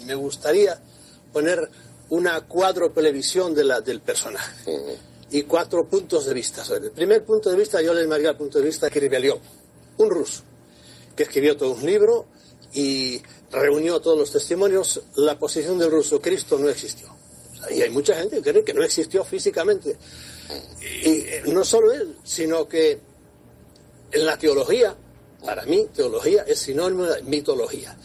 me gustaría poner una cuádruple visión del personaje y 4 puntos de vista. El primer punto de vista yo le llamaría el punto de vista que Kriveliov, un ruso que escribió todo un libro y reunió todos los testimonios. La posición del ruso: Cristo no existió. Y hay mucha gente que cree que no existió físicamente. Y no solo él, sino que en la teología, para mí, teología es sinónimo de mitología.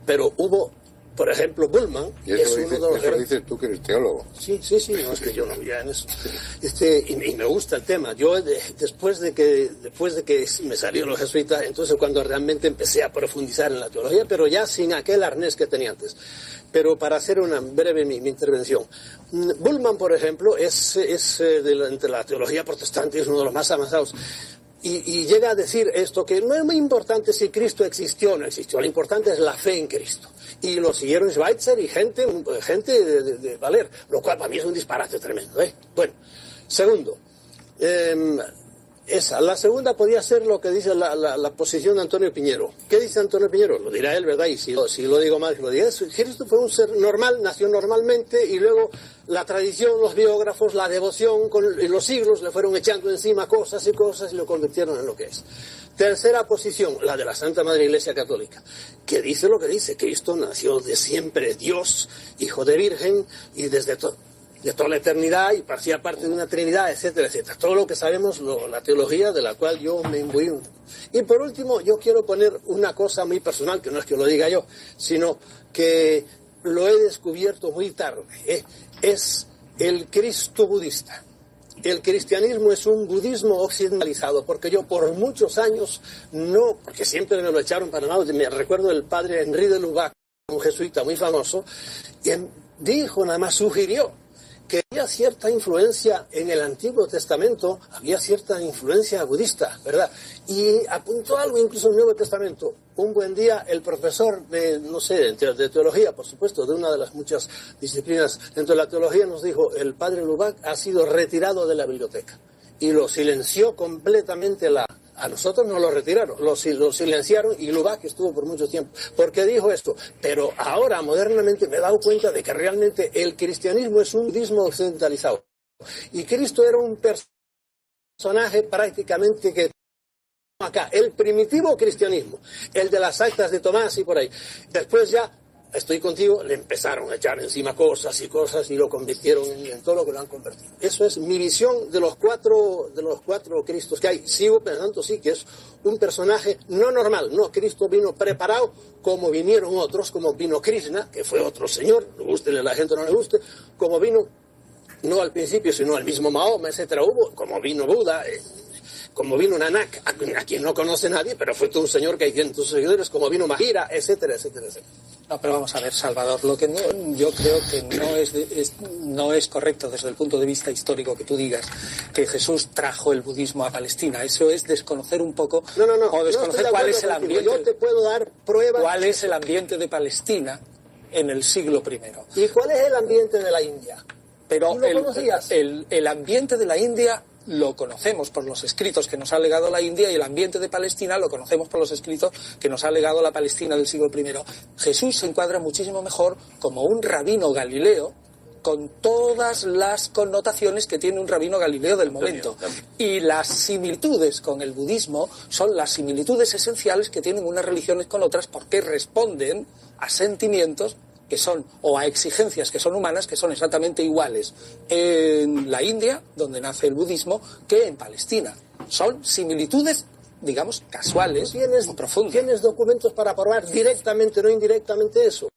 Pero hubo, por ejemplo, Bullmann, y es uno de los... Eso lo dices tú, que eres teólogo. Sí, no es que yo no vivía en eso. Y me gusta el tema. Yo, después de que me salieron los jesuitas, entonces cuando realmente empecé a profundizar en la teología, pero ya sin aquel arnés que tenía antes. Pero para hacer una breve mi intervención, Bullmann, por ejemplo, entre la teología protestante es uno de los más avanzados. Y llega a decir esto, que no es muy importante si Cristo existió o no existió, lo importante es la fe en Cristo. Y lo siguieron Schweitzer y gente de valer, lo cual para mí es un disparate tremendo, ¿eh? Bueno, segundo, la segunda podría ser lo que dice la posición de Antonio Piñero. ¿Qué dice Antonio Piñero? Lo dirá él, ¿verdad? Y si lo digo mal, lo diré. Cristo fue un ser normal, nació normalmente, y luego la tradición, los biógrafos, la devoción, en los siglos le fueron echando encima cosas y lo convirtieron en lo que es. Tercera posición, la de la Santa Madre Iglesia Católica, que dice lo que dice: Cristo nació de siempre, Dios, hijo de virgen, y de toda la eternidad, y parecía parte de una trinidad, etcétera, etcétera. Todo lo que sabemos, la teología de la cual yo me imbuí. Y por último, yo quiero poner una cosa muy personal, que no es que lo diga yo, sino que lo he descubierto muy tarde, es el Cristo budista. El cristianismo es un budismo occidentalizado, porque yo por muchos años porque siempre me lo echaron para nada. Me recuerdo el padre Henri de Lubac, un jesuita muy famoso, y dijo, nada más sugirió, que había cierta influencia en el Antiguo Testamento, había cierta influencia budista, ¿verdad? Y apuntó algo incluso en el Nuevo Testamento. Un buen día el profesor de teología, por supuesto, de una de las muchas disciplinas dentro de la teología, nos dijo: el padre Lubac ha sido retirado de la biblioteca. Y lo silenció completamente a nosotros nos lo retiraron, lo silenciaron, y Lubac estuvo por mucho tiempo. ¿Por qué dijo esto? Pero ahora, modernamente, me he dado cuenta de que realmente el cristianismo es un budismo occidentalizado. Y Cristo era un personaje prácticamente que... acá, el primitivo cristianismo, el de las actas de Tomás y por ahí. Después ya... estoy contigo, le empezaron a echar encima cosas y lo convirtieron en todo lo que lo han convertido. Eso es mi visión de los cuatro Cristos que hay. Sigo pensando, sí, que es un personaje no normal. No, Cristo vino preparado como vinieron otros, como vino Krishna, que fue otro señor, le guste a la gente o no le guste, como vino, no al principio, sino al mismo Mahoma, etcétera, como vino Buda, como vino Nanak, a quien no conoce nadie, pero fue todo un señor que hay 500 seguidores, como vino Mahira, etcétera, etcétera, etcétera. No, pero vamos a ver, Salvador, lo que yo creo que no es correcto desde el punto de vista histórico que tú digas que Jesús trajo el budismo a Palestina. Eso es desconocer un poco, o desconocer cuál es el ambiente. Yo te puedo dar pruebas. ¿Cuál es el ambiente de Palestina en el siglo I? ¿Y cuál es el ambiente de la India? Pero ¿Tú lo conocías? el ambiente de la India lo conocemos por los escritos que nos ha legado la India, y el ambiente de Palestina lo conocemos por los escritos que nos ha legado la Palestina del siglo I. Jesús se encuadra muchísimo mejor como un rabino galileo, con todas las connotaciones que tiene un rabino galileo del momento. Y las similitudes con el budismo son las similitudes esenciales que tienen unas religiones con otras, porque responden a sentimientos que son, o a exigencias que son humanas, que son exactamente iguales en la India, donde nace el budismo, que en Palestina. Son similitudes, digamos, casuales o profundas. ¿Tienes documentos para probar directamente, no indirectamente eso?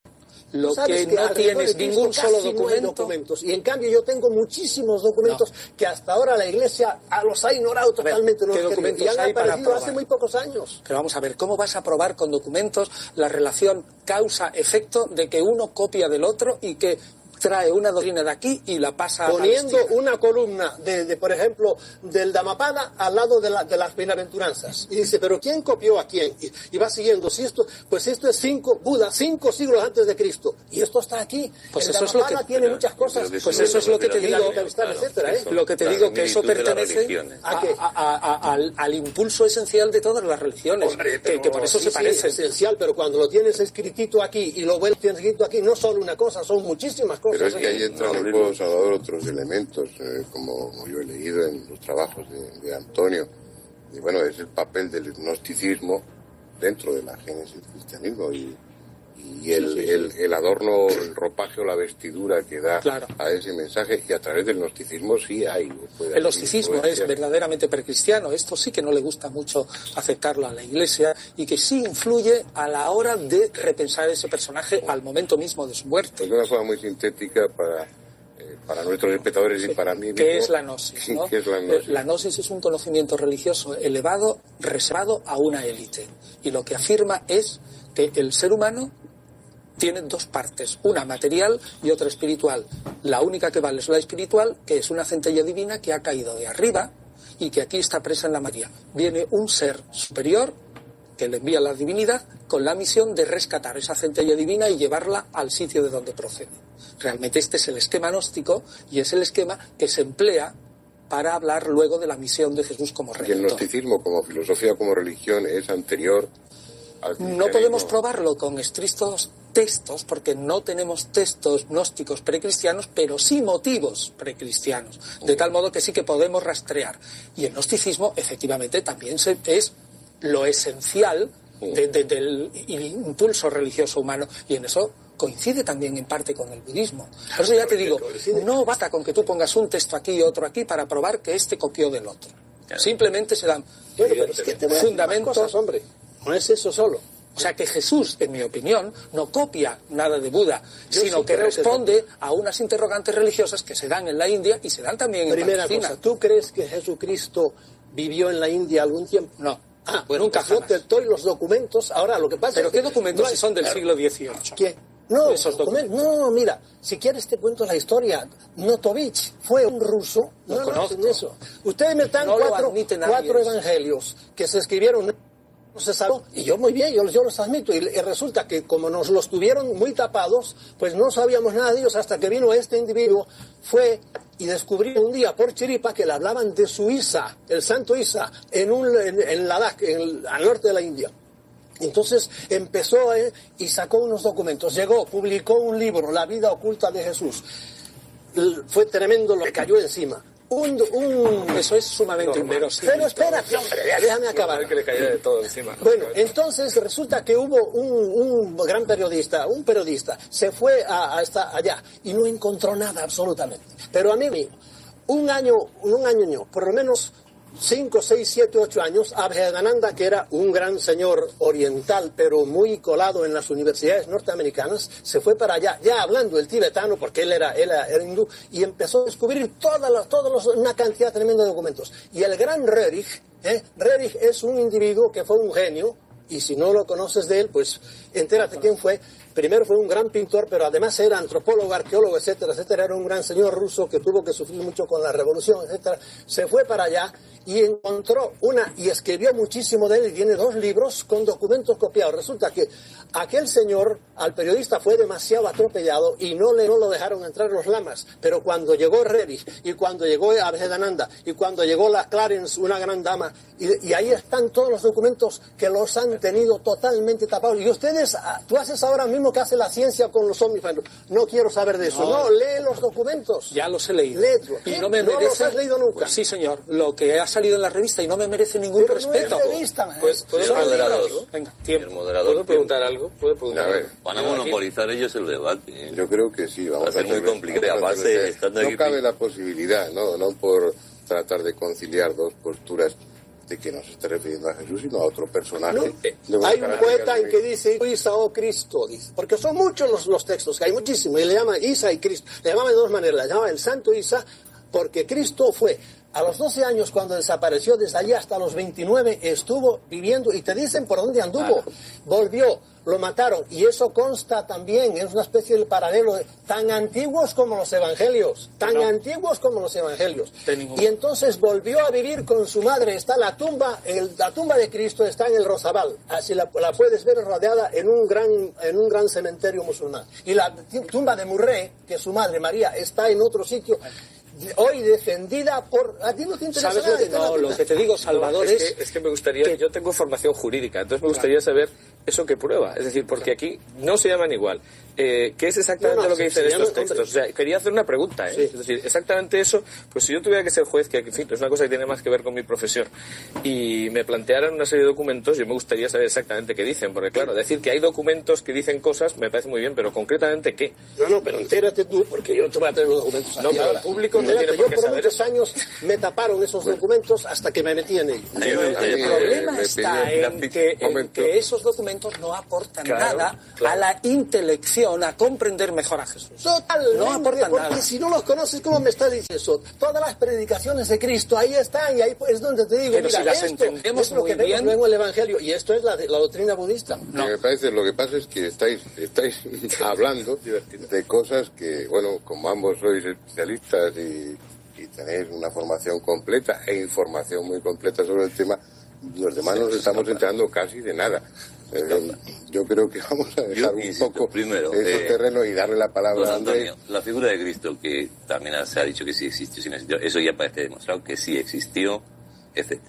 Lo que no tienes ningún solo documento. Y en cambio yo tengo muchísimos documentos que hasta ahora la Iglesia los ha ignorado totalmente. ¿Qué documentos y han hay para aparecido probar? Hace muy pocos años. Pero vamos a ver, ¿cómo vas a probar con documentos la relación causa-efecto de que uno copia del otro y que trae una doctrina de aquí y la pasa poniendo a Palestina. una columna por ejemplo, del Dhammapada al lado de las bienaventuranzas. Y dice, ¿pero quién copió a quién? Y va siguiendo. Si esto es Buda, 5 siglos antes de Cristo. Y esto está aquí. Pues el eso es lo Dhammapada que tiene muchas cosas. Pues eso es lo que te digo. Lo que te digo, que eso pertenece al impulso esencial de todas las religiones. Hombre, que por eso se parecen. Es esencial, pero cuando lo tienes escritito aquí y lo ves escrito aquí, no solo una cosa, son muchísimas cosas. Pero es que ahí entran un poco, Salvador, otros elementos, como yo he leído en los trabajos de Antonio. Y bueno, es el papel del gnosticismo dentro de la génesis del cristianismo y el adorno, el ropaje o la vestidura que da a ese mensaje, y a través del gnosticismo sí hay. El gnosticismo es verdaderamente precristiano. Esto sí que no le gusta mucho aceptarlo a la Iglesia, y que sí influye a la hora de repensar ese personaje al momento mismo de su muerte. Es una forma muy sintética para nuestros espectadores y para mí mismo. ¿Qué es la gnosis? ¿No? ¿Qué es la gnosis? La gnosis es un conocimiento religioso elevado, reservado a una élite. Y lo que afirma es que el ser humano tiene 2 partes, una material y otra espiritual. La única que vale es la espiritual, que es una centella divina que ha caído de arriba y que aquí está presa en la materia. Viene un ser superior que le envía la divinidad con la misión de rescatar esa centella divina y llevarla al sitio de donde procede. Realmente este es el esquema gnóstico, y es el esquema que se emplea para hablar luego de la misión de Jesús como redentor. Y el gnosticismo como filosofía, como religión, es anterior al cristianismo. No podemos probarlo con estrictos textos, porque no tenemos textos gnósticos precristianos, pero sí motivos precristianos, de tal modo que sí que podemos rastrear. Y el gnosticismo efectivamente también es lo esencial del impulso religioso humano, y en eso coincide también en parte con el budismo. Por eso ya te digo, no basta con que tú pongas un texto aquí y otro aquí para probar que este copió del otro. Simplemente se dan fundamentos. Cosas, hombre. No es eso solo. O sea que Jesús, en mi opinión, no copia nada de Buda, sino que responde a unas interrogantes religiosas que se dan en la India y se dan también en Palestina. Primera cosa, ¿tú crees que Jesucristo vivió en la India algún tiempo? No. Bueno, nunca jamás. Yo te doy los documentos. Ahora, lo que pasa ¿Pero es que qué documentos si son del siglo XVIII? ¿Qué? No, no, mira, si quieres te cuento la historia. Notovich fue un ruso. No conozco. Eso. Ustedes me dan cuatro evangelios que se escribieron, no se sabe, y yo muy bien, yo los admito, y resulta que como nos los tuvieron muy tapados, pues no sabíamos nada de ellos hasta que vino este individuo, fue y descubrió un día por chiripa que le hablaban de su Isa, el santo Isa, en Ladakh, al norte de la India. Entonces empezó y sacó unos documentos, publicó un libro, La vida oculta de Jesús. Fue tremendo lo que cayó encima. Eso es sumamente inverosímil. Pero espérate, hombre, déjame acabar. Que le cayera de todo encima. Bueno, entonces resulta que hubo un gran periodista, se fue hasta allá y no encontró nada absolutamente. Pero a mí, un año, por lo menos 5, 6, 7, 8 años, Abhedananda, que era un gran señor oriental, pero muy colado en las universidades norteamericanas, se fue para allá, ya hablando el tibetano, porque él era hindú, y empezó a descubrir una cantidad tremenda de documentos. Y el gran Rerich es un individuo que fue un genio, y si no lo conoces de él, pues entérate quién fue. Primero fue un gran pintor, pero además era antropólogo, arqueólogo, etcétera, etcétera. Era un gran señor ruso que tuvo que sufrir mucho con la revolución, etcétera. Se fue para allá y encontró y escribió muchísimo de él, y tiene 2 libros con documentos copiados. Resulta que aquel señor, al periodista, fue demasiado atropellado y no lo dejaron entrar los lamas. Pero cuando llegó Rerich, y cuando llegó Abhedananda, y cuando llegó la Clarence, una gran dama, y ahí están todos los documentos que los han tenido totalmente tapados. Y tú haces ahora mismo que hace la ciencia con los ovnis. No quiero saber de eso. No, lee los documentos. Ya los he leído. Léetlos. Y no me merece... ¿No los has leído nunca? Pues sí, señor. Lo que ha salido en la revista y no me merece ningún pero respeto. No es revista, pues el moderador. Venga, tiempo. El moderador. ¿Puedo preguntar algo? A ver, van a monopolizar ellos el debate. Yo creo que sí. Va a ser muy complicado. Aparte, estando aquí... No cabe la posibilidad, no por tratar de conciliar 2 posturas, de que no se esté refiriendo a Jesús, sino a otro personaje. Hay un poeta en que dice Isa o Cristo, dice, porque son muchos los textos, que hay muchísimos, y le llama Isa y Cristo. Le llama de 2 maneras, le llama el santo Isa, porque Cristo fue a los 12 años cuando desapareció, desde allí hasta los 29 estuvo viviendo, y te dicen por dónde anduvo. Volvió, lo mataron. Y eso consta también, es una especie de paralelo, tan antiguos como los evangelios, antiguos como los evangelios. Y entonces volvió a vivir con su madre. Está la tumba de Cristo está en el Rosabal. Así la puedes ver rodeada en un gran cementerio musulmán. Y la tumba de Murré, que es su madre María, está en otro sitio. Hoy defendida por... ¿A ti no te interesa? ¿Sabes lo que, lo que te digo, Salvador? Es que me gustaría... Yo tengo formación jurídica, entonces me gustaría saber eso que prueba. Es decir, porque aquí no se llaman igual. ¿Qué es exactamente lo que dicen estos textos? O sea, quería hacer una pregunta, ¿eh? Sí. Es decir, exactamente eso, pues si yo tuviera que ser juez, que en fin, es una cosa que tiene más que ver con mi profesión, y me plantearan una serie de documentos, yo me gustaría saber exactamente qué dicen, porque claro, decir que hay documentos que dicen cosas me parece muy bien, pero concretamente ¿qué? No, pero entérate tú, porque yo te voy a tener los documentos. No, pero el público no tiene por qué saber. Yo por muchos años me taparon esos documentos hasta que me metí en ellos. El problema está en que esos documentos no aportan nada a la intelección, a comprender mejor a Jesús. Totalmente, no aportan porque nada. Si no los conoces, ¿cómo me estás diciendo eso? Todas las predicaciones de Cristo, ahí están, y ahí es donde te digo, pero mira, si las esto entendemos es lo que muy vemos bien. luego en el Evangelio, y esto es la doctrina budista. No. Lo que pasa es que estáis hablando de cosas que, bueno, como ambos sois especialistas y tenéis una formación completa e información muy completa sobre el tema, los demás nos estamos enterando casi de nada. Yo creo que vamos a dejar un poco primero, esos terrenos y darle la palabra a Andrés. La figura de Cristo, que también se ha dicho que sí existió, sí no existió, eso ya parece demostrado que sí existió, etc.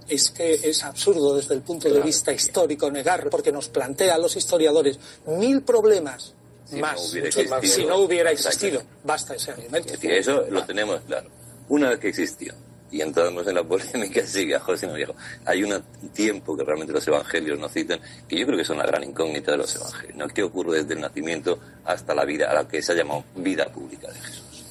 Es que es absurdo desde el punto de vista histórico negarlo, porque nos plantea a los historiadores 1000 problemas si no hubiera existido. Basta ese argumento. Es decir, eso lo tenemos claro. Una vez que existió, y entramos en la polémica, sigue a José no viejo, hay un tiempo que realmente los evangelios nos citan, que yo creo que son la gran incógnita de los evangelios, ¿no? ¿Qué ocurre desde el nacimiento hasta la vida, a la que se ha llamado vida pública de Jesús?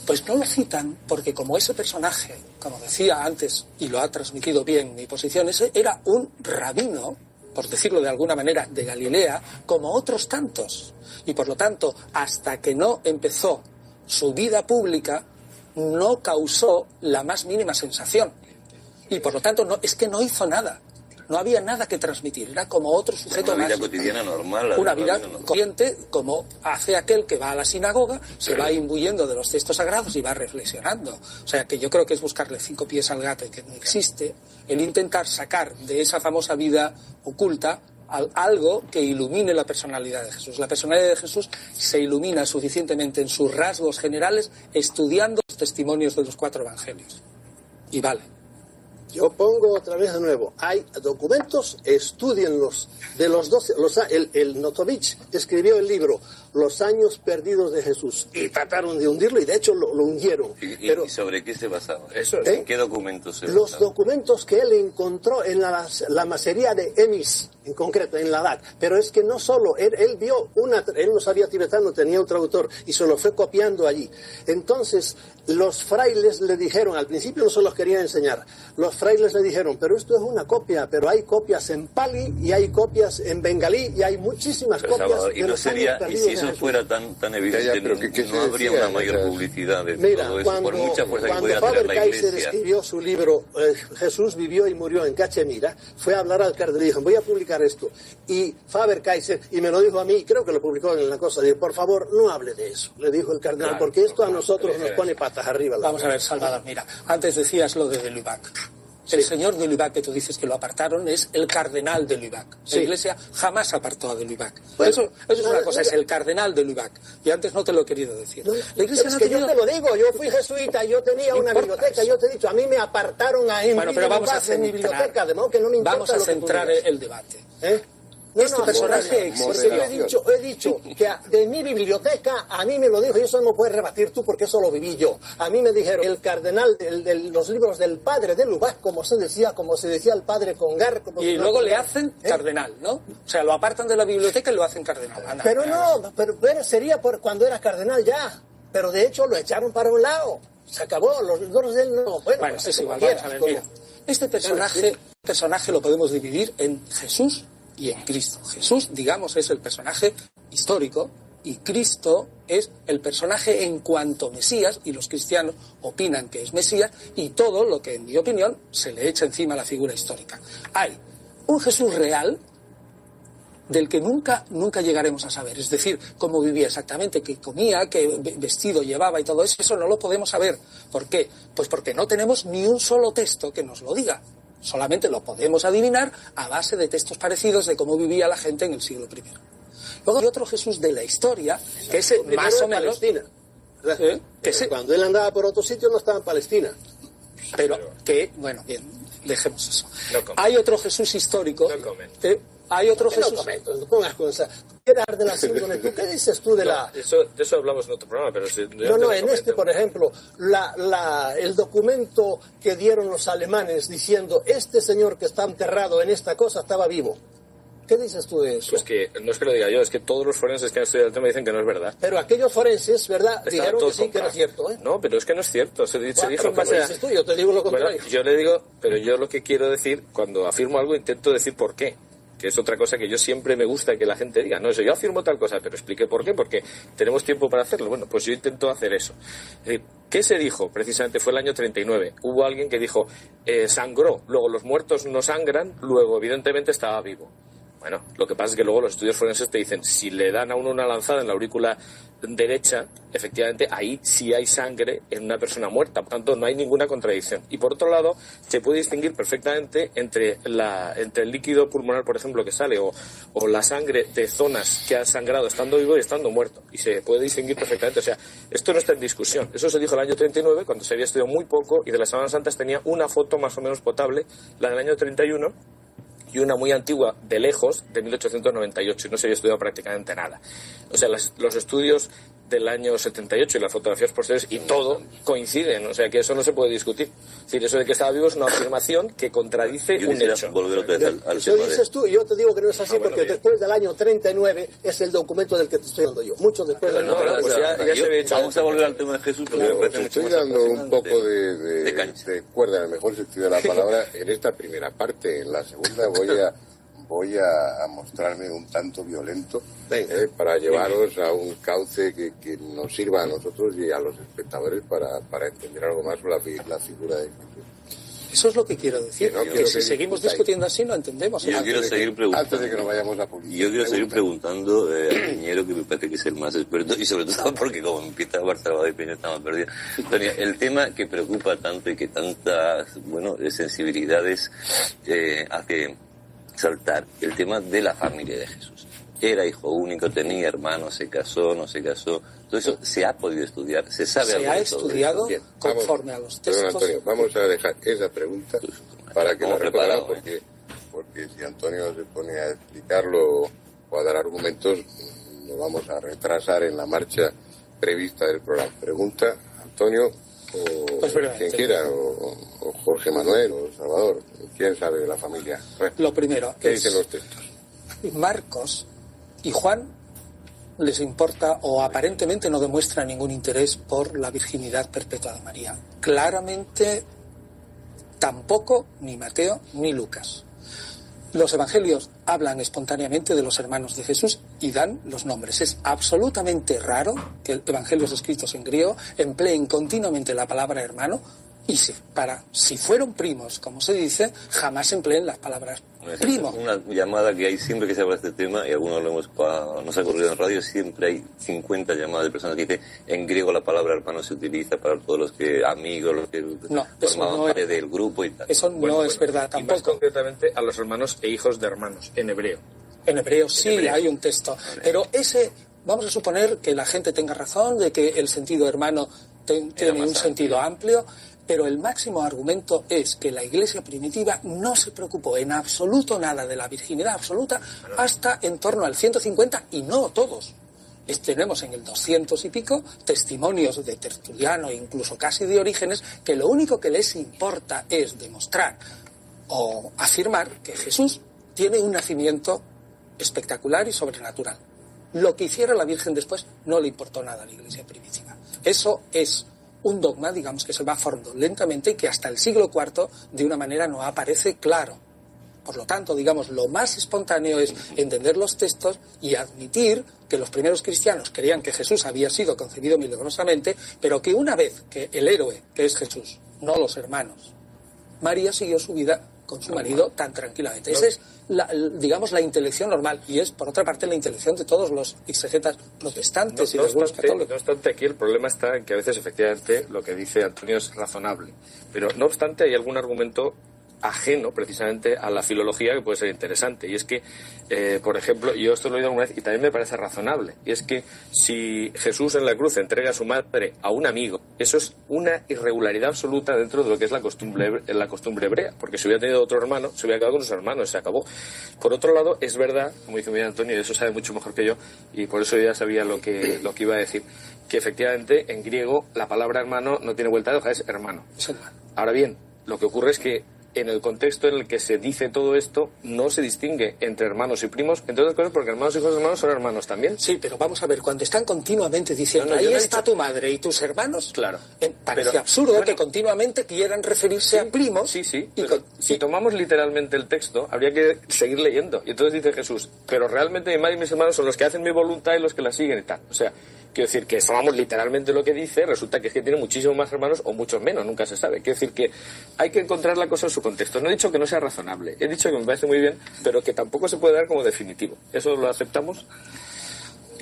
Pues no lo citan porque como ese personaje, como decía antes, y lo ha transmitido bien mi posición, ese era un rabino, por decirlo de alguna manera, de Galilea, como otros tantos. Y por lo tanto, hasta que no empezó su vida pública, no causó la más mínima sensación. Y por lo tanto, es que no hizo nada. No había nada que transmitir. Era como otro sujeto más. Una vida cotidiana normal. Una vida corriente, como hace aquel que va a la sinagoga, se va imbuyendo de los textos sagrados y va reflexionando. O sea, que yo creo que es buscarle 5 pies al gato que no existe, el intentar sacar de esa famosa vida oculta algo que ilumine la personalidad de Jesús. La personalidad de Jesús se ilumina suficientemente en sus rasgos generales estudiando los testimonios de los 4 evangelios. Y vale. Yo pongo otra vez de nuevo, hay documentos, estudienlos, de los 12, el Notovich escribió el libro Los años perdidos de Jesús, y trataron de hundirlo, y de hecho lo hundieron. ¿Y sobre qué se basaba? ¿En qué documentos se basaba? Los documentos que él encontró en la masería de Emis, en concreto, en Ladakh, pero es que no solo, él vio él no sabía tibetano, tenía un traductor, y se lo fue copiando allí. Entonces, los frailes le dijeron, al principio no se los quería enseñar, los frailes le dijeron, pero esto es una copia, pero hay copias en pali, y hay copias en bengalí, y hay muchísimas copias. Salvador, y no sería, y si eso fuera tan evidente, no habría una mayor publicidad de todo eso, por mucha fuerza que pudiera tener la Iglesia. Faber-Kaiser escribió su libro, Jesús vivió y murió en Cachemira, fue a hablar al cardenal y dijo, voy a publicar esto. Y Faber-Kaiser, y me lo dijo a mí, creo que lo publicó en la cosa, dijo, por favor, no hable de eso, le dijo el cardenal, porque esto a nosotros nos pone patas arriba. Vamos a ver, Salvador, mira, antes decías lo de Lubac. El señor de Lubac, que tú dices que lo apartaron, es el cardenal de Lubac. La Iglesia jamás apartó a de Lubac. Bueno, eso es una cosa, es el cardenal de Lubac. Y antes no te lo he querido decir. La Iglesia no yo te lo digo, yo fui jesuita, yo tenía una biblioteca, yo te he dicho, a mí me apartaron a bueno, pero vamos a centrar, mi biblioteca, de modo que no me importa. Vamos a centrar el debate. Este personaje existe. Yo he dicho que de mi biblioteca, a mí me lo dijo, y eso no me puedes rebatir tú porque eso lo viví yo. A mí me dijeron, el cardenal de los libros del padre de Lubac, como se decía el padre Congar. Y luego le hacen cardenal, ¿no? O sea, lo apartan de la biblioteca y lo hacen cardenal. Anda, pero sería por cuando era cardenal ya. Pero de hecho lo echaron para un lado. Se acabó, los libros de él no. Bueno, pues es igual, vamos a ver, mira. Este personaje lo podemos dividir en Jesús y en Cristo. Jesús, digamos, es el personaje histórico y Cristo es el personaje en cuanto Mesías, y los cristianos opinan que es Mesías, y todo lo que, en mi opinión, se le echa encima a la figura histórica. Hay un Jesús real, del que nunca llegaremos a saber. Es decir, cómo vivía exactamente, qué comía, qué vestido llevaba y todo eso, eso no lo podemos saber. ¿Por qué? Pues porque no tenemos ni un solo texto que nos lo diga. Solamente lo podemos adivinar a base de textos parecidos de cómo vivía la gente en el siglo I. Luego hay otro Jesús de la historia, que es más o menos... Cuando él andaba por otro sitio no estaba en Palestina. Pero que, bueno, bien, dejemos eso. Hay otro Jesús histórico. Hay otro Jesús... No pongas cosas. ¿Qué de la síndrome? ¿Qué dices tú de la...? De eso hablamos en otro programa, pero... En este, por ejemplo, el documento que dieron los alemanes diciendo este señor que está enterrado en esta cosa estaba vivo. ¿Qué dices tú de eso? Pues que no es que lo diga yo, es que todos los forenses que han estudiado el tema dicen que no es verdad. Pero aquellos forenses, ¿verdad? Dijeron que sí, que era cierto, ¿eh? No, pero es que no es cierto. Se dijo en base a... tú, yo te digo lo contrario. Bueno, yo le digo, pero yo lo que quiero decir, cuando afirmo algo, intento decir por qué. Que es otra cosa que yo siempre me gusta que la gente diga. No, eso yo afirmo tal cosa, pero explique por qué, porque tenemos tiempo para hacerlo. Bueno, pues yo intento hacer eso. ¿Qué se dijo? Precisamente fue el año 39. Hubo alguien que dijo, sangró, luego los muertos no sangran, luego evidentemente estaba vivo. Bueno, lo que pasa es que luego los estudios forenses te dicen, si le dan a uno una lanzada en la aurícula derecha, efectivamente ahí sí hay sangre en una persona muerta, por tanto no hay ninguna contradicción. Y por otro lado, se puede distinguir perfectamente entre el líquido pulmonar, por ejemplo, que sale, o la sangre de zonas que ha sangrado estando vivo y estando muerto. Y se puede distinguir perfectamente. O sea, esto no está en discusión. Eso se dijo el año 39, cuando se había estudiado muy poco, y de las Semanas Santas tenía una foto más o menos potable, la del año 31, y una muy antigua de lejos, de 1898, y no se había estudiado prácticamente nada. O sea, los estudios del año 78 y las fotografías posteriores y todo coinciden, o sea que eso no se puede discutir. Es decir, eso de que estaba vivo es una afirmación que contradice un hecho. Volver otra vez al Eso dices tú, y yo te digo que no es así, porque después del año 39 es el documento del que te estoy hablando yo. Mucho después del año 39. Pues ya se había hecho. Vamos a volver al tema de Jesús, porque me parece mucho estoy más dando un poco de de cuerda, en el mejor sentido de la palabra, en esta primera parte. En la segunda voy a mostrarme un tanto violento para llevaros a un cauce que nos sirva a nosotros y a los espectadores para entender algo más sobre la figura de Jesús. Eso es lo que quiero decir, que si seguimos discutiendo así no entendemos. Yo quiero seguir preguntando. Antes de que nos vayamos a publicar. Yo quiero seguir preguntando a Piñero, que me parece que es el más experto, y sobre todo porque como empieza a hablar Salvador y Piñero estamos perdidos. Antonio, el tema que preocupa tanto y que tantas sensibilidades hace saltar, el tema de la familia de Jesús. Era hijo único, tenía hermanos, se casó, no se casó. Todo eso se ha podido estudiar, se sabe algo de todo eso. Se ha estudiado conforme a los textos. Perdón, Antonio, vamos a dejar esa pregunta para que la recordarán, porque si Antonio se pone a explicarlo o a dar argumentos, nos vamos a retrasar en la marcha prevista del programa. Pregunta, Antonio, o pues quien quiera, o Jorge Manuel, o Salvador, quién sabe de la familia. Lo primero, ¿qué dicen los textos? Marcos y Juan les importa o aparentemente no demuestra ningún interés por la virginidad perpetua de María. Claramente tampoco ni Mateo ni Lucas. Los evangelios hablan espontáneamente de los hermanos de Jesús y dan los nombres. Es absolutamente raro que evangelios escritos en griego empleen continuamente la palabra hermano, y si fueron primos, como se dice, jamás empleen las palabras primo. Es una llamada que hay siempre que se habla de este tema, y algunos nos ha ocurrido en radio, siempre hay 50 llamadas de personas que dicen en griego la palabra hermano se utiliza para todos los que amigos, los que formaban parte del grupo y tal. Eso no es verdad tampoco. Y más concretamente a los hermanos e hijos de hermanos, en hebreo. En hebreo sí hay un texto, pero vamos a suponer que la gente tenga razón de que el sentido hermano tiene un sentido amplio. Pero el máximo argumento es que la Iglesia primitiva no se preocupó en absoluto nada de la virginidad absoluta hasta en torno al 150, y no todos. Tenemos en el 200 y pico testimonios de Tertuliano e incluso casi de Orígenes que lo único que les importa es demostrar o afirmar que Jesús tiene un nacimiento espectacular y sobrenatural. Lo que hiciera la Virgen después no le importó nada a la Iglesia primitiva. Eso es un dogma, digamos, que se va formando lentamente y que hasta el siglo IV de una manera no aparece claro. Por lo tanto, digamos, lo más espontáneo es entender los textos y admitir que los primeros cristianos creían que Jesús había sido concebido milagrosamente, pero que una vez que el héroe, que es Jesús, no los hermanos, María siguió su vida con su marido tan tranquilamente. Esa es, digamos, la intelección normal, y es, por otra parte, la intelección de todos los exegetas protestantes y de algunos católicos. No obstante, aquí el problema está en que a veces, efectivamente, lo que dice Antonio es razonable. Pero, no obstante, hay algún argumento ajeno precisamente a la filología que puede ser interesante, y es que, por ejemplo, yo esto lo he oído alguna vez y también me parece razonable, y es que si Jesús en la cruz entrega a su madre a un amigo, eso es una irregularidad absoluta dentro de lo que es la costumbre hebrea, porque si hubiera tenido otro hermano, se hubiera quedado con sus hermanos, se acabó. Por otro lado, es verdad, como dice muy bien Antonio, y eso sabe mucho mejor que yo, y por eso ya sabía lo que iba a decir, que efectivamente en griego la palabra hermano no tiene vuelta de hoja, es hermano. Ahora bien, lo que ocurre es que en el contexto en el que se dice todo esto, no se distingue entre hermanos y primos, entre otras cosas porque hermanos y hijos de hermanos son hermanos también. Sí, pero vamos a ver, cuando están continuamente diciendo, ahí está tu madre y tus hermanos, claro, parece absurdo que continuamente quieran referirse a primos. Sí, si tomamos literalmente el texto, habría que seguir leyendo. Y entonces dice Jesús, pero realmente mi madre y mis hermanos son los que hacen mi voluntad y los que la siguen y tal. O sea, quiero decir que tomamos literalmente lo que dice, resulta que es que tiene muchísimos más hermanos o muchos menos, nunca se sabe. Quiero decir que hay que encontrar la cosa en su contexto. No he dicho que no sea razonable, he dicho que me parece muy bien, pero que tampoco se puede dar como definitivo. ¿Eso lo aceptamos?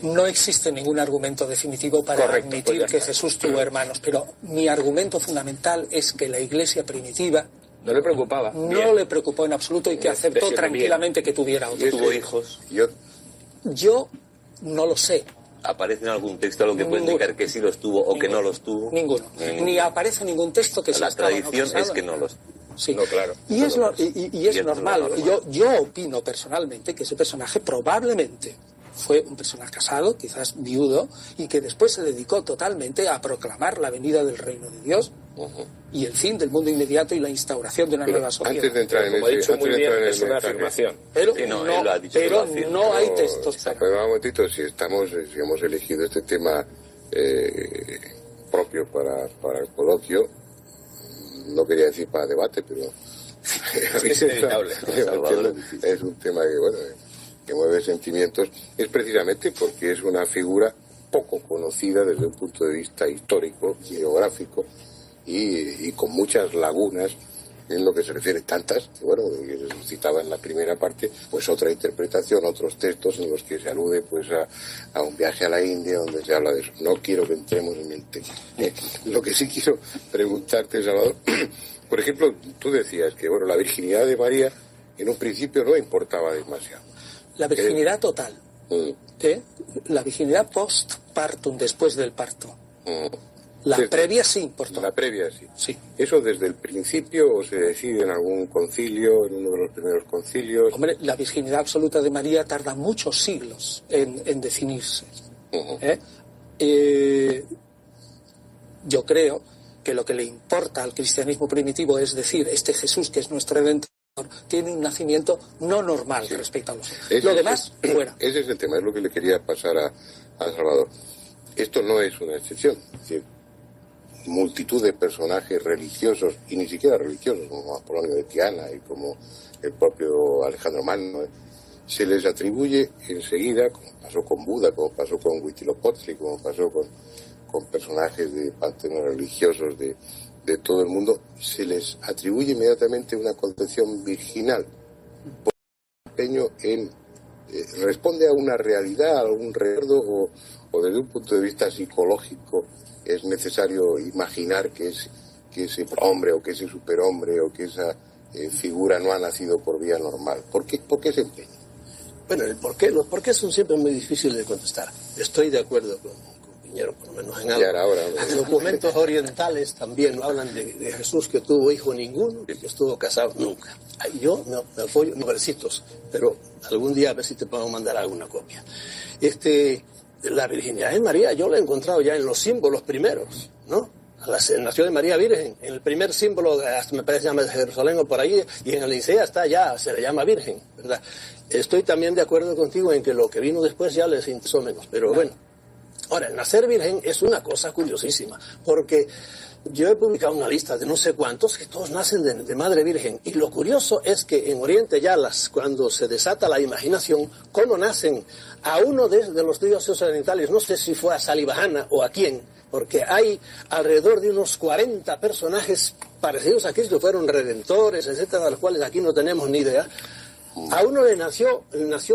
No existe ningún argumento definitivo para admitir que Jesús tuvo hermanos, pero mi argumento fundamental es que la Iglesia primitiva no le preocupaba. No le preocupó en absoluto y que aceptó tranquilamente que tuviera otros. ¿Tuvo hijos? Yo no lo sé. ¿Aparece en algún texto algo que puede indicar que sí los tuvo o que no los tuvo? Ninguno. Ni aparece ningún texto que la tradición es que no los tuvo. Sí. No, claro. Y es normal. Yo opino personalmente que ese personaje probablemente fue un personaje casado, quizás viudo, y que después se dedicó totalmente a proclamar la venida del reino de Dios y el fin del mundo inmediato y la instauración de una nueva sociedad. Antes de entrar en como he dicho muy bien, es una afirmación. Pero sí, no hay textos. Pero un momentito, si hemos elegido este tema propio para el coloquio, no quería decir para debate, pero es inevitable. Es un tema que mueve sentimientos, es precisamente porque es una figura poco conocida desde un punto de vista histórico, geográfico y con muchas lagunas en lo que se refiere, tantas, que se citaba en la primera parte, pues otra interpretación, otros textos en los que se alude pues a un viaje a la India donde se habla de eso. No quiero que entremos en el tema. Lo que sí quiero preguntarte, Salvador, por ejemplo, tú decías que la virginidad de María en un principio no importaba demasiado. La virginidad total. La virginidad post-partum, después del parto. La previa sí importó. La previa sí. Sí. ¿Eso desde el principio o se decide en algún concilio, en uno de los primeros concilios? Hombre, la virginidad absoluta de María tarda muchos siglos en definirse. Yo creo que lo que le importa al cristianismo primitivo es decir, este Jesús que es nuestro Redentor tiene un nacimiento no normal respecto a los otros. Lo demás, fuera. Ese es el tema, es lo que le quería pasar a Salvador. Esto no es una excepción. Es decir, multitud de personajes religiosos, y ni siquiera religiosos, como Apolonio de Tiana y como el propio Alejandro Magno, se les atribuye enseguida, como pasó con Buda, como pasó con Huitzilopochtli, como pasó con personajes de panteones religiosos de todo el mundo, se les atribuye inmediatamente una concepción virginal, por empeño en responde a una realidad, a un recuerdo, o desde un punto de vista psicológico es necesario imaginar que ese hombre o que ese superhombre o que esa figura no ha nacido por vía normal. ¿Por qué ese empeño? Bueno, los porqués son siempre muy difíciles de contestar. Estoy de acuerdo con Piñero, por lo menos en algo. Los documentos orientales también hablan de Jesús que tuvo hijo ninguno y que estuvo casado nunca. Yo me apoyo en versitos, pero algún día a ver si te puedo mandar alguna copia. La virginidad de María yo la he encontrado ya en los símbolos primeros, ¿no? Nació de María Virgen, en el primer símbolo, me parece que se llama de Jerusalén o por ahí, y en el Nicea está ya, se le llama Virgen, ¿verdad? Estoy también de acuerdo contigo en que lo que vino después ya les interesó menos, pero bueno, Ahora, el nacer virgen es una cosa curiosísima, porque yo he publicado una lista de no sé cuántos que todos nacen de madre virgen. Y lo curioso es que en Oriente ya cuando se desata la imaginación, cómo nacen a uno de los dioses orientales, no sé si fue a Salivajana o a quién, porque hay alrededor de unos 40 personajes parecidos a Cristo, fueron redentores, etcétera, de los cuales aquí no tenemos ni idea. A uno le nació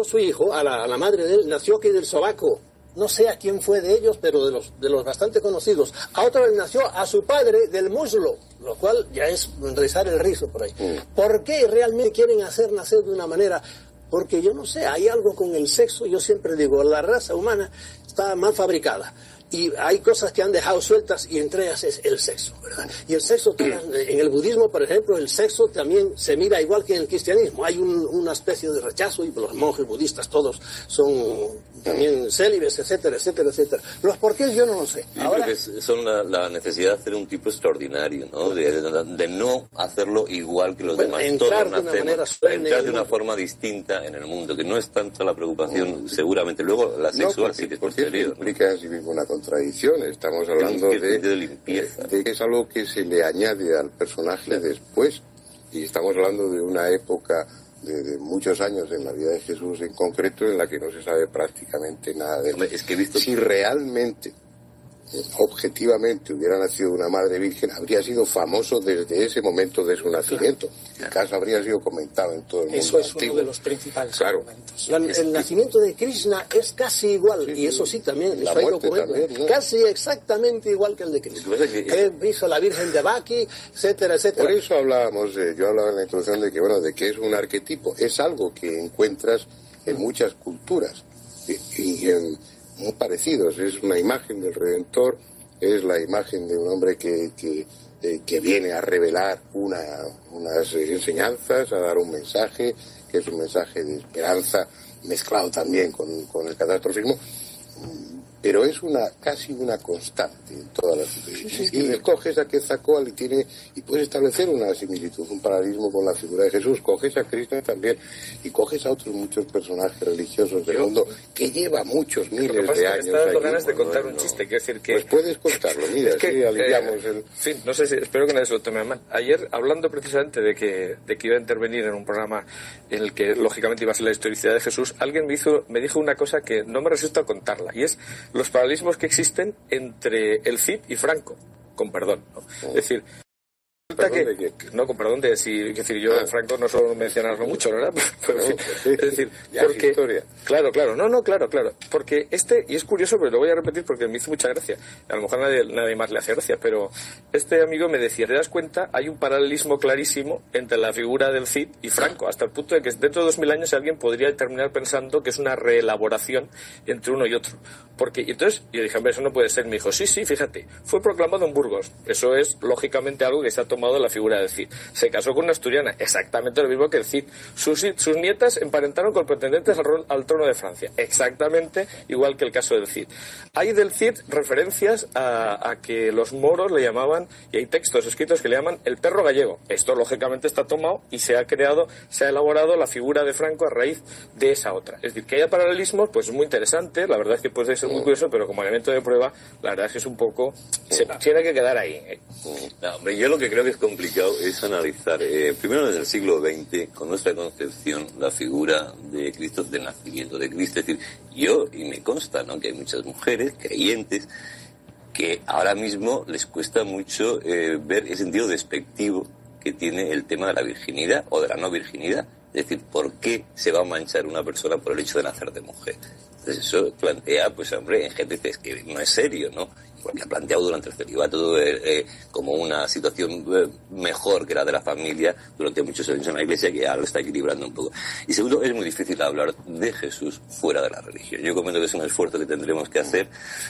su hijo, a la madre de él, nació aquí del sobaco. No sé a quién fue de ellos, pero de los bastante conocidos. A otro le nació a su padre del muslo, lo cual ya es rizar el rizo por ahí. ¿Por qué realmente quieren hacer nacer de una manera? Porque yo no sé, hay algo con el sexo, yo siempre digo, la raza humana está mal fabricada. Y hay cosas que han dejado sueltas y entre ellas es el sexo, ¿verdad? Y el sexo, en el budismo, por ejemplo, el sexo también se mira igual que en el cristianismo. Hay una especie de rechazo y los monjes budistas todos son también célibes, etcétera, etcétera, etcétera. Los porqués yo no lo sé. Yo creo que son la necesidad de hacer un tipo extraordinario, ¿no? De no hacerlo igual que los demás. Entrar todos entrar de una forma distinta en el mundo, que no es tanto la preocupación, seguramente. Luego la sexual sí que es posterior. Implica en sí mismo una contradicción. Estamos hablando de limpieza. De que es algo que se le añade al personaje después. Y estamos hablando de una época de muchos años en la vida de Jesús en concreto en la que no se sabe prácticamente nada de él. Es que he visto... Si realmente, objetivamente, hubiera nacido una madre virgen, habría sido famoso desde ese momento de su nacimiento. El caso habría sido comentado en todo el mundo. Eso es uno de los principales argumentos. El nacimiento de Krishna es casi igual, y eso sí también, eso hay documentos, ¿no? Casi exactamente igual que el de Krishna. Que hizo la Virgen de Baki, etcétera, etcétera. Por eso hablábamos, yo hablaba en la introducción de que es un arquetipo, es algo que encuentras en muchas culturas y muy parecidos. Es una imagen del Redentor, es la imagen de un hombre que viene a revelar unas enseñanzas, a dar un mensaje, que es un mensaje de esperanza, mezclado también con el catastrofismo, pero es casi una constante en todas las situaciones. Y coges a Quetzalcóatl y puedes establecer una similitud, un paralelismo con la figura de Jesús. Coges a Cristo también y coges a otros muchos personajes religiosos del mundo que lleva muchos miles de años. Me está dando ganas de contar un chiste, quiero decir que... Pues puedes contarlo, mira, es que aliviamos el... Sí, no sé si, espero que nadie se lo tome a mal. Ayer, hablando precisamente de que iba a intervenir en un programa en el que lógicamente iba a ser la historicidad de Jesús, alguien me dijo una cosa que no me resisto a contarla, y es los paralelismos que existen entre el Cid y Franco, con perdón, ¿no? Es decir, no, con perdón de si, es decir, yo Franco no suelo mencionarlo mucho, ¿verdad? Pero, es decir, porque claro, porque y es curioso, pero lo voy a repetir porque me hizo mucha gracia. A lo mejor nadie más le hace gracia, pero este amigo me decía, ¿te das cuenta? Hay un paralelismo clarísimo entre la figura del Cid y Franco, hasta el punto de que dentro de 2000 años alguien podría terminar pensando que es una reelaboración entre uno y otro. Y entonces yo dije, hombre, eso no puede ser. Me dijo, sí, fíjate, fue proclamado en Burgos. Eso es lógicamente algo que se ha tomado de la figura del Cid. Se casó con una asturiana, exactamente lo mismo que el Cid. Sus nietas emparentaron con pretendentes al trono de Francia, exactamente igual que el caso del Cid. Hay del Cid referencias a que los moros le llamaban, y hay textos escritos que le llaman el perro gallego. Esto lógicamente está tomado y se ha elaborado la figura de Franco a raíz de esa otra. Es decir, que haya paralelismos, pues es muy interesante, la verdad es que puede ser muy curioso, pero como elemento de prueba, la verdad es que es un poco... se tiene que quedar ahí. No, hombre, yo lo que creo que es complicado es analizar, primero desde el siglo XX, con nuestra concepción, la figura de Cristo, del nacimiento de Cristo. Es decir, y me consta, ¿no?, que hay muchas mujeres creyentes que ahora mismo les cuesta mucho ver el sentido despectivo que tiene el tema de la virginidad o de la no virginidad. Es decir, ¿por qué se va a manchar una persona por el hecho de nacer de mujer? Entonces eso plantea, pues hombre, en gente que es que no es serio, ¿no? Porque ha planteado durante el celibato como una situación mejor que la de la familia durante muchos años en la Iglesia, que ahora lo está equilibrando un poco. Y segundo, es muy difícil hablar de Jesús fuera de la religión. Yo comento que es un esfuerzo que tendremos que hacer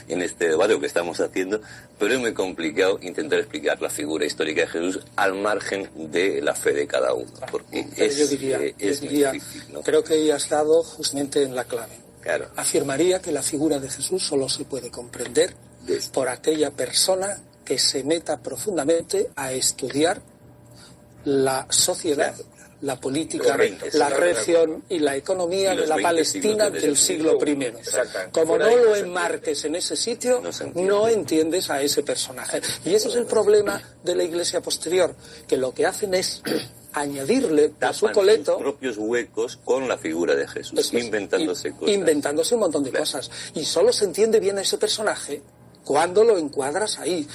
en este debate que estamos haciendo, pero es muy complicado intentar explicar la figura histórica de Jesús al margen de la fe de cada uno, porque yo diría, difícil, ¿no? Creo que has dado justamente en la clave. Claro. Afirmaría que la figura de Jesús solo se puede comprender por aquella persona que se meta profundamente a estudiar la sociedad la política, Los la región y la economía y los de la 20 Palestina siglos del siglo I. Exactamente. Como no lo enmarques en ese sitio, no entiendes a ese personaje. Y ese es el problema de la Iglesia posterior, que lo que hacen es añadirle a su coleto sus propios huecos con la figura de Jesús, inventándose cosas. Inventándose un montón de cosas. Y solo se entiende bien a ese personaje cuando lo encuadras ahí.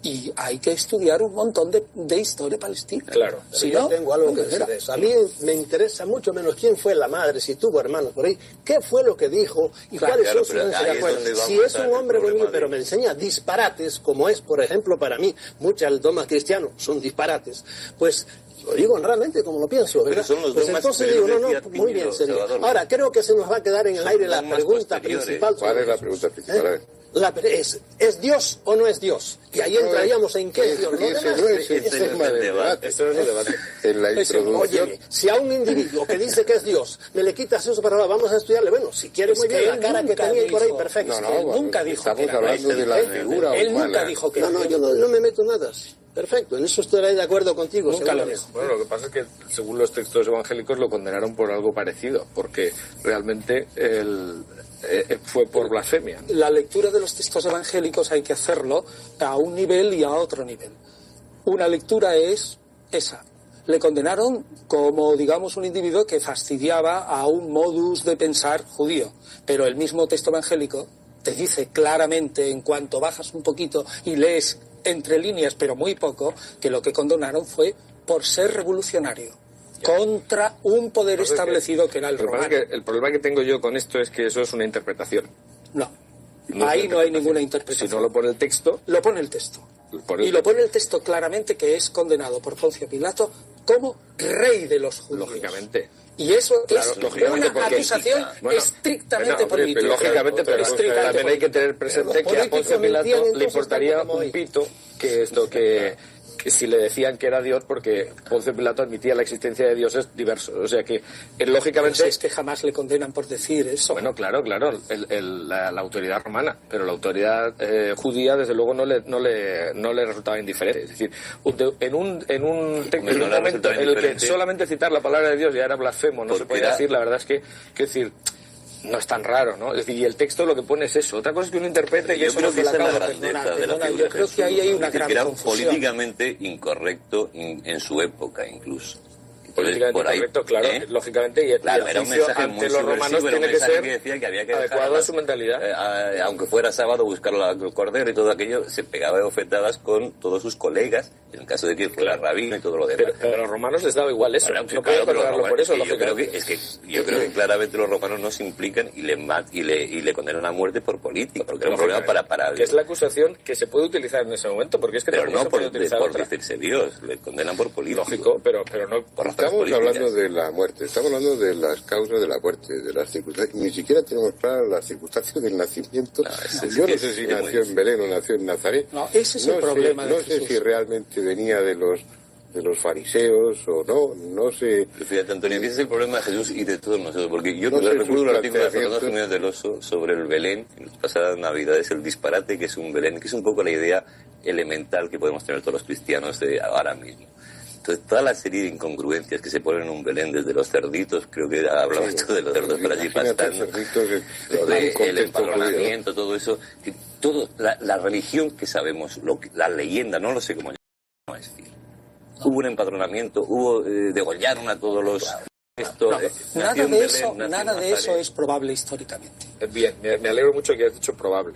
Y hay que estudiar un montón de historia palestina. Claro. Si yo no, tengo algo que decir de eso. A mí me interesa mucho menos quién fue la madre, si tuvo hermanos por ahí, qué fue lo que dijo y cuáles son sus enseñanzas. Si es un hombre bonito, pero me enseña disparates, como es, por ejemplo, para mí, muchos dogmas cristianos son disparates, pues lo digo realmente como lo pienso, ¿verdad? Son los pues dogmas, entonces digo, muy bien, serio. Ahora, creo que se nos va a quedar en el aire la pregunta principal. ¿Cuál es la pregunta principal? A ver. ¿Es Dios o no es Dios? Y ahí entraríamos en qué es Dios. Ese no es el tema del debate. Eso no es el debate. En la introducción. Oye, si a un individuo que dice que es Dios me le quitas eso para abajo, vamos a estudiarle. Bueno, si quiere muy bien, la cara que tenía por ahí, perfecto. Nunca dijo que estamos era hablando de la figura Él humana. nunca dijo que No, yo no me meto nada. Perfecto, en eso estoy de acuerdo contigo. Nunca lo dijo. Bueno, lo que pasa es que según los textos evangélicos lo condenaron por algo parecido, porque realmente fue por blasfemia. La lectura de los textos evangélicos hay que hacerlo a un nivel y a otro nivel. Una lectura es esa. Le condenaron como, digamos, un individuo que fastidiaba a un modus de pensar judío. Pero el mismo texto evangélico te dice claramente, en cuanto bajas un poquito y lees entre líneas, pero muy poco, que lo que condenaron fue por ser revolucionario contra un poder establecido que era el romano. El problema que tengo yo con esto es que eso es una interpretación. No, ahí no hay ninguna interpretación. Si no lo pone el texto... Lo pone el texto. Y lo pone el texto claramente, que es condenado por Poncio Pilato como rey de los judíos. Lógicamente. Y eso Claro, es lógicamente, una porque- acusación estrictamente política. Lógicamente, pero Estrictamente también hay que política. tener presente Los que a Poncio políticos Pilato mentían, le entonces, importaría tanto como un hoy. pito que si le decían que era Dios, porque Poncio Pilato admitía la existencia de dioses diversos. O sea que, lógicamente... Pues es que jamás le condenan por decir eso. Bueno, claro, la autoridad romana, pero la autoridad judía, desde luego, no le resultaba indiferente. Es decir, en un momento en el que solamente citar la palabra de Dios ya era blasfemo, no se podía decir, la verdad es que, decir, no es tan raro, ¿no? Es decir, y el texto lo que pone es eso. Otra cosa es que uno interprete y Yo eso creo no que se esa la es la acaba. grandeza de la figura yo creo de que ahí hay Jesús, una ¿no? gran Que era confusión. políticamente incorrecto en su época, incluso. Políticamente Por ahí, correcto, claro, lógicamente, y claro, el era un juicio mensaje ante muy los romanos subversivo, tiene que ser decía que había que adecuado a su mentalidad. aunque fuera sábado, buscar el cordero y todo aquello, se pegaba de ofetadas con todos sus colegas, en el caso de que fuera rabino y todo lo demás. Pero a los romanos les daba igual eso, Bueno, no claro, podían pero los condenarlo por eso, romanos- yo creo lógicamente. yo creo que claramente los romanos no se implican y le condenan a muerte por política, porque era un problema para Que es la acusación que se puede utilizar en ese momento, porque es que pero tampoco no se puede por utilizar otra. decirse Dios, le condenan por política. Lógico, pero no... Por razones Estamos políticas. hablando de la muerte, estamos hablando de las causas de la muerte, de las circunstancias. Ni siquiera tenemos claras las circunstancias del nacimiento. Yo no sé si nació en Belén o nació en Nazaret. No, ese es el problema de No sé Jesús. si realmente venía de los fariseos o no sé. Pero fíjate, Antonio, que ese es el problema de Jesús y de todos nosotros, porque yo No sé recuerdo sus un artículo de Fernando planteamientos. Jiménez del Oso sobre el Belén, en las pasadas Navidades, el disparate que es un Belén, que es un poco la idea elemental que podemos tener todos los cristianos de ahora mismo. Entonces, toda la serie de incongruencias que se ponen en un Belén, desde los cerditos, creo que hablaba esto de los cerdos por allí Imagínate pastando, cerditos lo en un de el contexto empadronamiento, todo eso, que todo, la religión que sabemos, la leyenda, no lo sé cómo llamarlo, es decir, hubo un empadronamiento, degollaron a todos los... Esto, Nada de eso es probable históricamente. Bien, me alegro mucho que hayas dicho probable.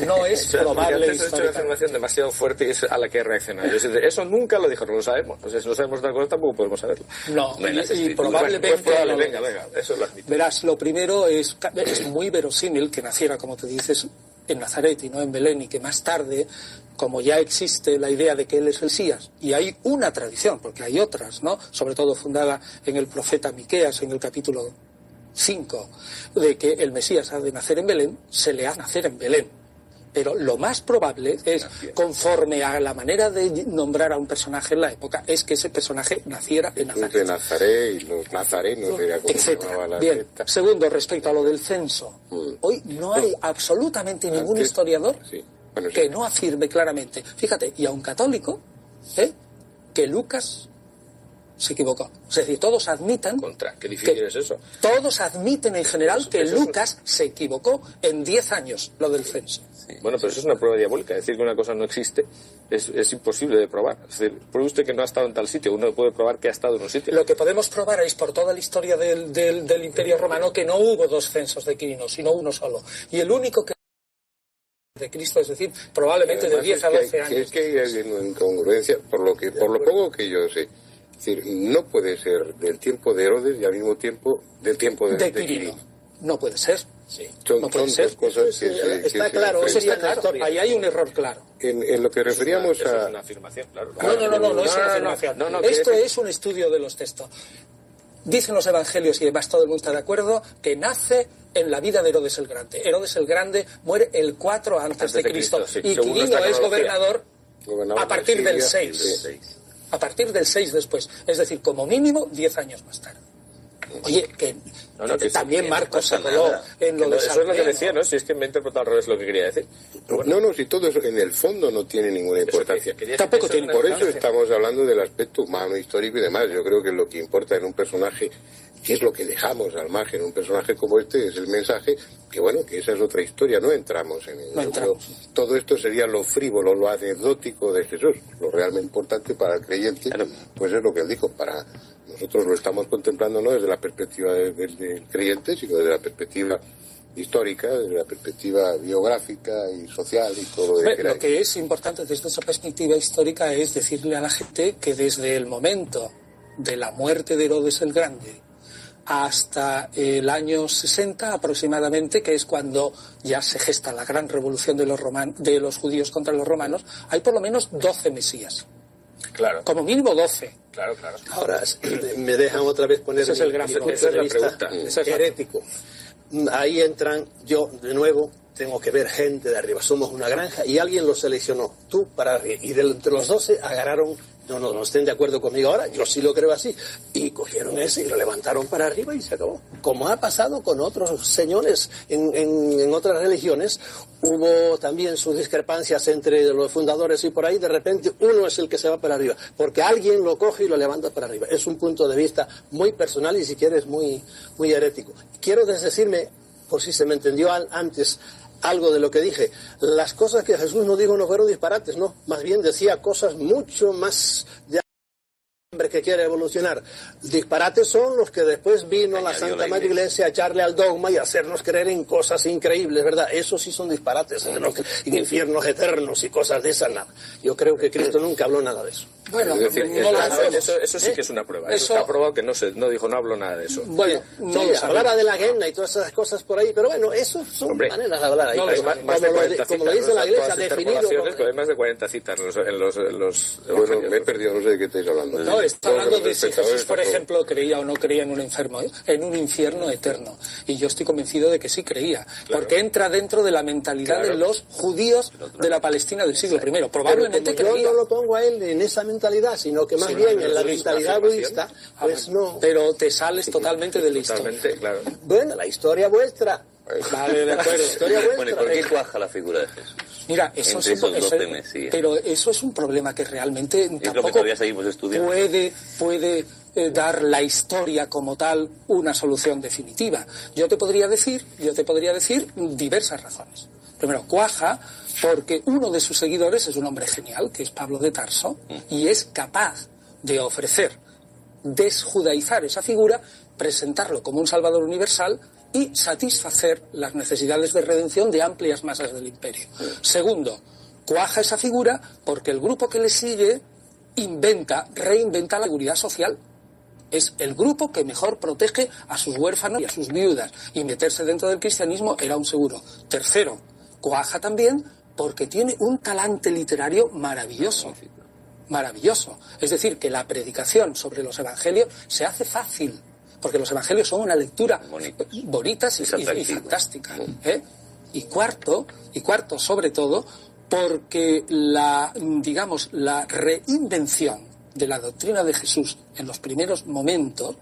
No es O sea, porque probable antes has hecho una históricamente. afirmación demasiado fuerte y es a la que he reaccionado. Yo sé, eso nunca lo dijo, no lo sabemos. O sea, si no sabemos otra cosa tampoco podemos saberlo. No, Bueno, las y escrituras. probablemente... Pues probable, no lo venga, eso lo admito. Verás, lo primero es muy verosímil que naciera, como te dices, en Nazaret y no en Belén, y que más tarde, como ya existe la idea de que él es el Mesías, y hay una tradición, porque hay otras, ¿no? Sobre todo fundada en el profeta Miqueas, en el capítulo 5, de que el Mesías ha de nacer en Belén, se le ha de nacer en Belén. Pero lo más probable es, conforme a la manera de nombrar a un personaje en la época, es que ese personaje naciera en Jesús Nazaret. de Nazaret y los nazarenos, era como se llamaba Etcétera. la Bien, secta. segundo, respecto a lo del censo. Hoy no hay absolutamente ningún Antes, historiador sí. Bueno, sí. que no afirme claramente. Fíjate, y a un católico, que Lucas se equivocó. Es decir, todos admiten... Qué difícil es eso. Todos admiten en general que Lucas se equivocó en 10 años, lo del censo. Sí. Bueno, pero eso es una prueba diabólica. Decir que una cosa no existe es imposible de probar. Es decir, pruebe usted que no ha estado en tal sitio, uno puede probar que ha estado en un sitio. Lo que podemos probar es por toda la historia del Imperio Romano que no hubo 2 censos de Quirinos, sino uno solo. Y el único que de Cristo, es decir, probablemente de 10 a 12 años. Es que hay una incongruencia, por lo poco que yo sé. Es decir, no puede ser del tiempo de Herodes y al mismo tiempo del tiempo de Quirino. No puede ser. Sí. No puede ser. Cosas está claro, eso está claro. Ahí hay un error claro. En lo que referíamos eso a... es una afirmación, claro. No es una afirmación. Esto es un estudio de los textos. Dicen los evangelios, y además todo el mundo está de acuerdo, que nace en la vida de Herodes el Grande. Herodes el Grande muere el 4 antes de Cristo. Sí. Y Quirino es gobernador a partir del 6. A partir del 6 después. Es decir, como mínimo 10 años más tarde. Oye, que también Marcos se coló en lo de San Eso es lo que decía, ¿no? Si es que me he interpretado al revés lo que quería decir. No, si todo eso en el fondo no tiene ninguna importancia. Tampoco tiene Por eso estamos hablando del aspecto humano, histórico y demás. Yo creo que lo que importa en un personaje, que es lo que dejamos al margen, un personaje como este, es el mensaje, que bueno, que esa es otra historia, no entramos en ello. Todo esto sería lo frívolo, lo anecdótico de Jesús. Lo realmente importante para el creyente, pues es lo que él dijo, para... Nosotros lo estamos contemplando no desde la perspectiva del creyente, sino desde la perspectiva histórica, desde la perspectiva biográfica y social y todo lo que es importante desde esa perspectiva histórica es decirle a la gente que desde el momento de la muerte de Herodes el Grande hasta el año 60 aproximadamente, que es cuando ya se gesta la gran revolución de los judíos contra los romanos, hay por lo menos 12 mesías. Claro. Como mínimo 12. Claro. Ahora, me dejan otra vez poner ese es el gran punto de vista herético. Ahí entran, yo de nuevo tengo que ver gente de arriba. Somos una granja y alguien los seleccionó. Tú para arriba. Y de entre los 12 agarraron, no estén de acuerdo conmigo ahora, yo sí lo creo así. Y cogieron ese y lo levantaron para arriba y se acabó. Como ha pasado con otros señores en otras religiones, hubo también sus discrepancias entre los fundadores y por ahí de repente uno es el que se va para arriba, porque alguien lo coge y lo levanta para arriba. Es un punto de vista muy personal y si quieres muy herético. Quiero desdecirme, por si se me entendió antes, algo de lo que dije. Las cosas que Jesús no dijo no fueron disparates, no. Más bien decía cosas mucho más de hombre que quiere evolucionar. Disparates son los que después vino la Santa Madre Iglesia a echarle al dogma y hacernos creer en cosas increíbles, ¿verdad? Esos sí son disparates, en infiernos eternos y cosas de esas, nada. Yo creo que Cristo nunca habló nada de eso. Bueno, es decir, eso sí que es una prueba. Eso está probado que no habló nada de eso. Bueno, no sí, hablaba de la guerra y todas esas cosas por ahí, pero bueno, eso son maneras de hablar. No, más de 40 como lo dice la Iglesia, definido. Hay más de 40 citas en los bueno, me he perdido, no sé de qué estáis hablando. No, está hablando de si Jesús, por ejemplo, creía o no creía en un infierno eterno. Y yo estoy convencido de que sí creía, porque entra dentro de la mentalidad de los judíos de la Palestina del siglo I. Probablemente creía. Yo no lo pongo a él en esa mentalidad, sino que más bien en la mentalidad budista, pues no. Pero te sales totalmente de la historia. Claro. Bueno, la historia vuestra. Vale, de acuerdo. Bueno, ¿y por qué cuaja la figura de Jesús? Mira, eso pero eso es un problema que realmente tampoco puede dar la historia como tal una solución definitiva. Yo te podría decir diversas razones. Primero, cuaja porque uno de sus seguidores es un hombre genial, que es Pablo de Tarso, y es capaz de ofrecer, desjudaizar esa figura, presentarlo como un salvador universal y satisfacer las necesidades de redención de amplias masas del imperio. Segundo, cuaja esa figura porque el grupo que le sigue reinventa la seguridad social. Es el grupo que mejor protege a sus huérfanos y a sus viudas, y meterse dentro del cristianismo era un seguro. Tercero, cuaja también porque tiene un talante literario maravilloso. Es decir, que la predicación sobre los evangelios se hace fácil, porque los evangelios son una lectura bonitas y fantástica. Y cuarto, sobre todo, porque la reinvención de la doctrina de Jesús en los primeros momentos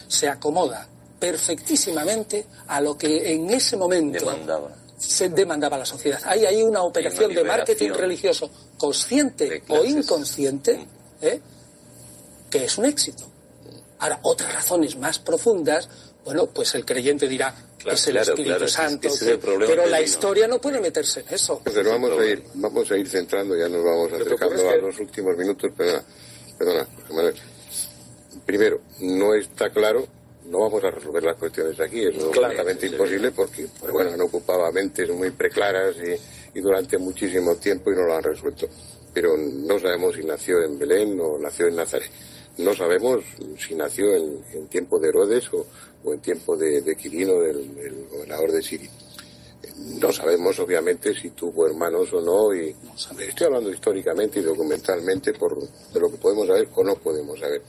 se acomoda perfectísimamente a lo que en ese momento se demandaba a la sociedad. Hay una operación de marketing religioso consciente o inconsciente, que es un éxito. Ahora, otras razones más profundas, bueno, pues el creyente dirá, es el Espíritu Santo, pero la historia no puede meterse en eso. Pero vamos a ir centrando, ya nos vamos acercando a los últimos minutos. Perdona, José Manuel. Primero, no está claro, no vamos a resolver las cuestiones aquí, es completamente imposible porque, pues bueno, han ocupado mentes muy preclaras y durante muchísimo tiempo y no lo han resuelto. Pero no sabemos si nació en Belén o nació en Nazaret. No sabemos si nació en tiempo de Herodes o en tiempo de Quirino, del gobernador de Siria. No sabemos, obviamente, si tuvo hermanos o no, y estoy hablando históricamente y documentalmente de lo que podemos saber o no podemos saber.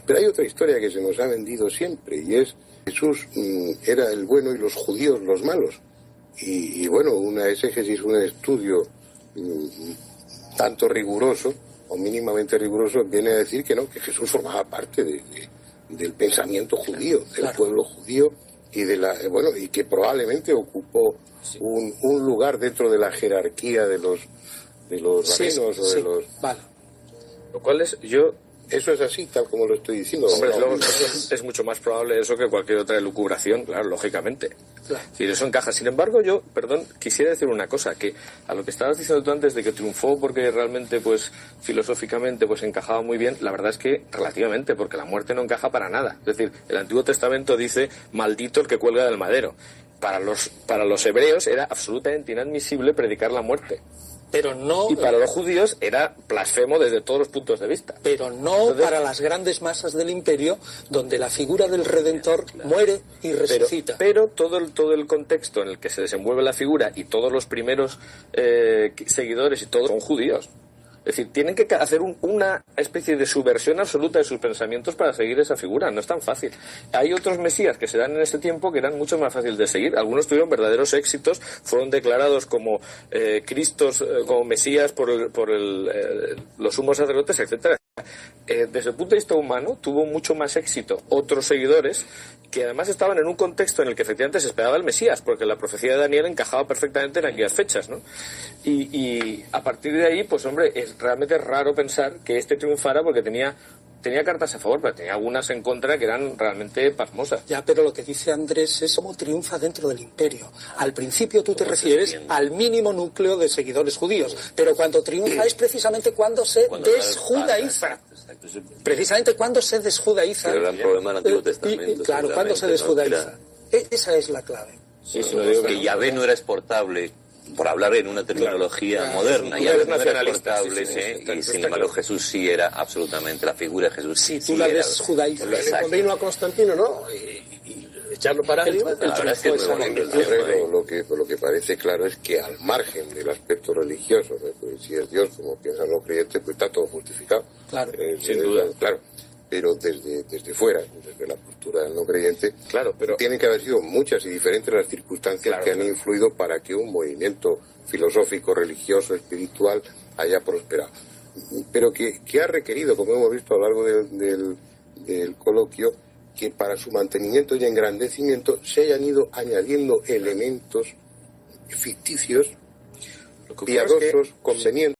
Pero hay otra historia que se nos ha vendido siempre, y es Jesús era el bueno y los judíos los malos. Y bueno, una exégesis, un estudio tanto riguroso o mínimamente riguroso viene a decir que no, que Jesús formaba parte del pensamiento judío, del pueblo judío, y y que probablemente ocupó un lugar dentro de la jerarquía de los rabinos o de los... Vale. Lo cual Eso es así, tal como lo estoy diciendo. Hombre, es mucho más probable eso que cualquier otra elucubración, claro, lógicamente. Claro. Si eso encaja. Sin embargo, quisiera decir una cosa, que a lo que estabas diciendo tú antes de que triunfó porque realmente, pues, filosóficamente, pues, encajaba muy bien, la verdad es que relativamente, porque la muerte no encaja para nada. Es decir, el Antiguo Testamento dice, maldito el que cuelga del madero. Para los hebreos era absolutamente inadmisible predicar la muerte. Pero no, y para los judíos era blasfemo desde todos los puntos de vista. Pero no para las grandes masas del imperio, donde la figura del Redentor muere y resucita. Pero todo el contexto en el que se desenvuelve la figura y todos los primeros seguidores y todos son judíos. Es decir, tienen que hacer una especie de subversión absoluta de sus pensamientos para seguir esa figura. No es tan fácil. Hay otros mesías que se dan en ese tiempo que eran mucho más fáciles de seguir. Algunos tuvieron verdaderos éxitos, fueron declarados como Cristos, como mesías por los sumos sacerdotes, etcétera. Desde el punto de vista humano, tuvo mucho más éxito otros seguidores que además estaban en un contexto en el que efectivamente se esperaba el Mesías, porque la profecía de Daniel encajaba perfectamente en aquellas fechas, ¿no? Y a partir de ahí, pues hombre, es realmente raro pensar que este triunfara porque tenía cartas a favor, pero tenía algunas en contra que eran realmente pasmosas. Ya, pero lo que dice Andrés es cómo triunfa dentro del imperio. Al principio tú te refieres al mínimo núcleo de seguidores judíos, pero cuando triunfa es precisamente cuando se desjudaiza. Precisamente cuando se desjudaiza. El gran problema del Antiguo Testamento. Claro, cuando se desjudaiza. Esa es la clave. Sí, no digo que Yahvé no era exportable, por hablar en una terminología moderna, y no era exportable, y sin embargo Jesús sí era absolutamente, la figura de Jesús sí tú la desjudaizas. Vino a Constantino, ¿no? Y echarlo para arriba. Lo que parece claro es que al margen del aspecto religioso, pues, si es Dios como piensan los creyentes, pues está todo justificado. Claro, sin duda. Claro. Pero desde fuera, desde la postura del no creyente, pero tienen que haber sido muchas y diferentes las circunstancias que han influido para que un movimiento filosófico, religioso, espiritual haya prosperado. Pero que ha requerido, como hemos visto a lo largo del coloquio, que para su mantenimiento y engrandecimiento se hayan ido añadiendo elementos ficticios, piadosos, convenientes.